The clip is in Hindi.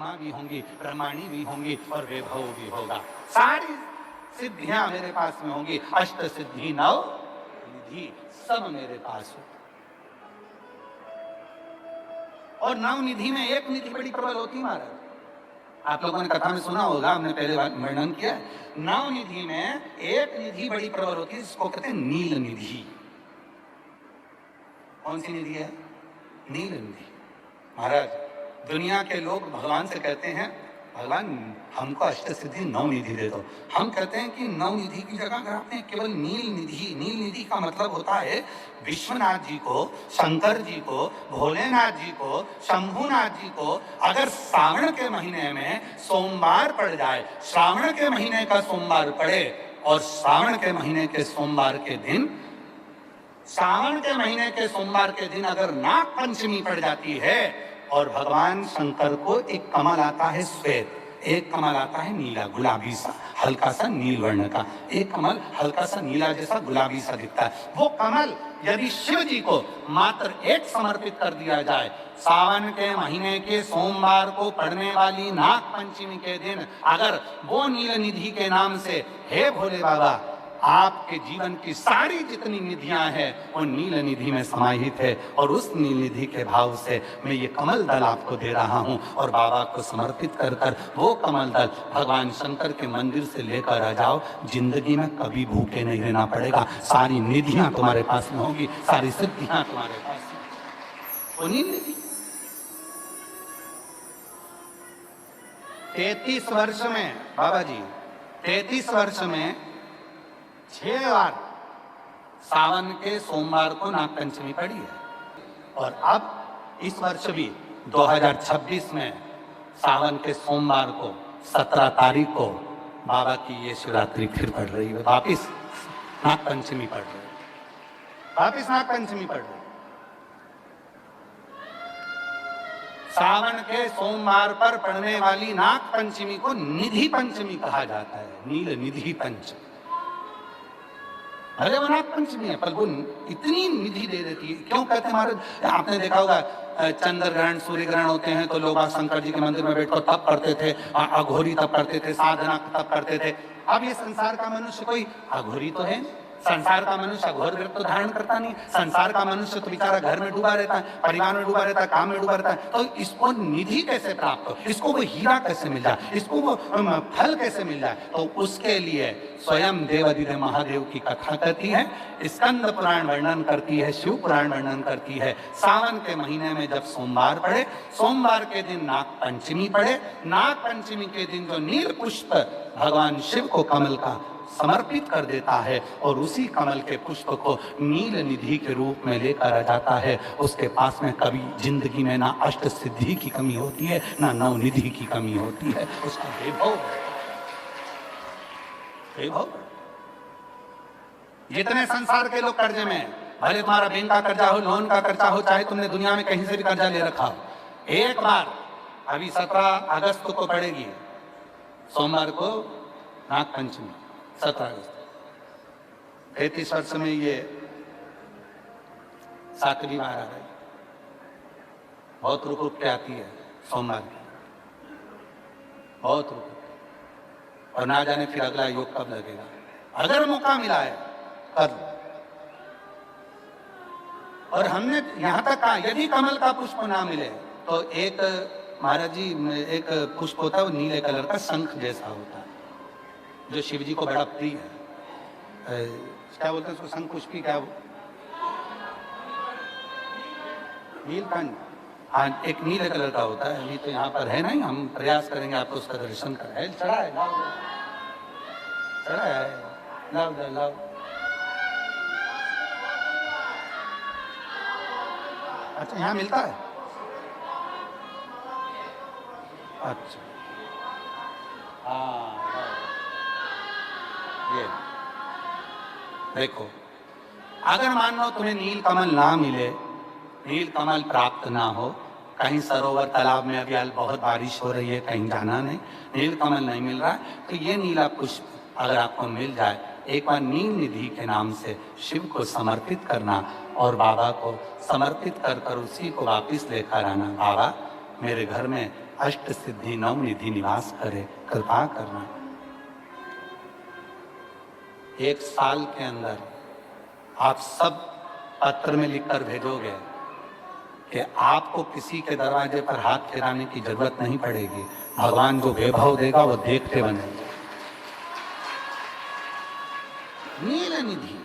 माँ भी होंगी, ब्रह्माणी भी होंगी और वैभव भी होगा। सारी सिद्धियां मेरे पास में होंगी। अष्ट सिद्धि नव निधि सब मेरे पास हो। और नव निधि में एक निधि बड़ी प्रबल होती है महाराज। आप लोगों ने कथा में सुना होगा, हमने पहले वर्णन किया। नव निधि में एक निधि बड़ी प्रबल होती है, जिसको कहते हैं नील निधि। कौन सी निधि है? नील निधि। महाराज, दुनिया के लोग भगवान से कहते हैं, भगवान हमको अष्ट सिद्धि नव निधि दे दो। हम कहते हैं कि नव निधि की जगह अगर आपने केवल नील निधि, नील निधि का मतलब होता है विश्वनाथ जी को, शंकर जी को, भोलेनाथ जी को, शंभुनाथ जी को अगर श्रावण के महीने में सोमवार पड़ जाए, श्रावण के महीने का सोमवार पड़े और श्रावण के महीने के सोमवार के दिन, श्रावण के महीने के सोमवार के दिन अगर नाग पंचमी पड़ जाती है और भगवान शंकर को एक कमल आता है श्वेत, एक कमल आता है नीला गुलाबी सा, हल्का सा नील वर्ण का, एक कमल हल्का सा नीला जैसा गुलाबी सा दिखता है। वो कमल यदि शिव जी को मात्र एक समर्पित कर दिया जाए, सावन के महीने के सोमवार को पड़ने वाली नाग पंचमी के दिन अगर वो नील निधि के नाम से, हे भोले बाबा आपके जीवन की सारी जितनी निधियां हैं वो नील निधि में समाहित है, और उस नील निधि के भाव से मैं ये कमल दल आपको दे रहा हूं और बाबा को समर्पित कर कर वो कमल दल भगवान शंकर के मंदिर से लेकर आ जाओ। जिंदगी में कभी भूखे नहीं रहना पड़ेगा, सारी निधियां तुम्हारे पास में होगी, सारी सिद्धियां तुम्हारे पास में। वो नील निधि 33 वर्ष में बाबा जी, 33 वर्ष में 6 बार सावन के सोमवार को नाग पंचमी पड़ी है। और अब इस वर्ष भी 2026 में सावन के सोमवार को 17 तारीख को बाबा की ये शिवरात्रि फिर पड़ रही है, वापिस नाग पंचमी पड़ रही है, वापिस नाग पंचमी पड़ रही है। सावन के सोमवार पर पड़ने वाली नाग पंचमी को निधि पंचमी कहा जाता है, नील निधि पंचमी। अरे वो नाग पंचमी है पर वो इतनी निधि दे देती है। क्यों कहते हैं महाराज? आपने देखा होगा चंद्र ग्रहण सूर्य ग्रहण होते हैं तो लोग शंकर जी के मंदिर में बैठकर तप करते थे, अघोरी तप करते थे, साधना तप करते थे। अब ये संसार का मनुष्य कोई अघोरी तो है, संसार का मनुष्य अघोर व्रत तो धारण करता नहीं, संसार का मनुष्य तो बेचारा घर में डूबा रहता है, परिवार में डूबा रहता है, काम में डूबा रहता है। तो इसको निधि कैसे प्राप्त हो, इसको वो हीरा कैसे मिल जाए, इसको वो फल कैसे मिल जाए? तो उसके लिए स्वयं देवाधिदेव महादेव की कथा करती है, स्कंद पुराण वर्णन करती है, शिव पुराण वर्णन करती है। सावन के महीने में जब सोमवार पड़े, सोमवार के दिन नाग पंचमी पड़े, नाग पंचमी के दिन जो नील पुष्प भगवान शिव को कमल का समर्पित कर देता है और उसी कमल के पुष्प को नील निधि के रूप में लेकर आ जाता है, उसके पास में कभी जिंदगी में ना अष्ट सिद्धि की कमी होती है, ना नव निधि की कमी होती है। उसका वैभव, वैभव। जितने संसार के लोग कर्जे में, भले तुम्हारा बैंक का कर्जा हो, लोन का कर्जा हो, चाहे तुमने दुनिया में कहीं से भी कर्जा ले रखा हो, एक बार अभी 17 अगस्त को पड़ेगी, सोमवार को नाग पंचमी, 17 अगस्त। 33 वर्ष में ये 7वीं बार आ रही, बहुत रुक रुक के आती है सोमवार की, बहुत रुक रुक, और ना जाने फिर अगला योग कब लगेगा। अगर मौका मिला है कर लो। और हमने यहां तक कहा यदि कमल का पुष्प ना मिले तो एक महाराज जी एक पुष्प होता है, वो नीले कलर का शंख जैसा होता है, जो शिव जी को बड़ा प्रिय है। क्या बोलते हैं उसको, शंख पुष्पी, क्या नीलकंठ, हाँ एक नीले कलर का होता है। अभी तो यहाँ पर है नहीं, हम प्रयास करेंगे आपको उसका दर्शन कराए। चढ़ा है, चढ़ा है, लाओ लाओ। अच्छा यहाँ मिलता है, अच्छा हाँ ये देखो। अगर मान लो तुम्हें नील कमल ना मिले, नील कमल प्राप्त ना हो, कहीं सरोवर तालाब में अभी बहुत बारिश हो रही है, कहीं जाना नहीं, नील कमल नहीं मिल रहा है, तो ये नीला पुष्प अगर आपको मिल जाए, एक बार नील निधि के नाम से शिव को समर्पित करना और बाबा को समर्पित कर कर उसी को वापिस लेकर आना। बाबा मेरे घर में अष्ट सिद्धि नवनिधि निवास करे, कृपा करना। 1 साल के अंदर आप सब पत्र में लिखकर भेजोगे कि आपको किसी के दरवाजे पर हाथ फेराने की जरूरत नहीं पड़ेगी। भगवान जो वैभव देगा वो देखते बनेंगे। नील निधि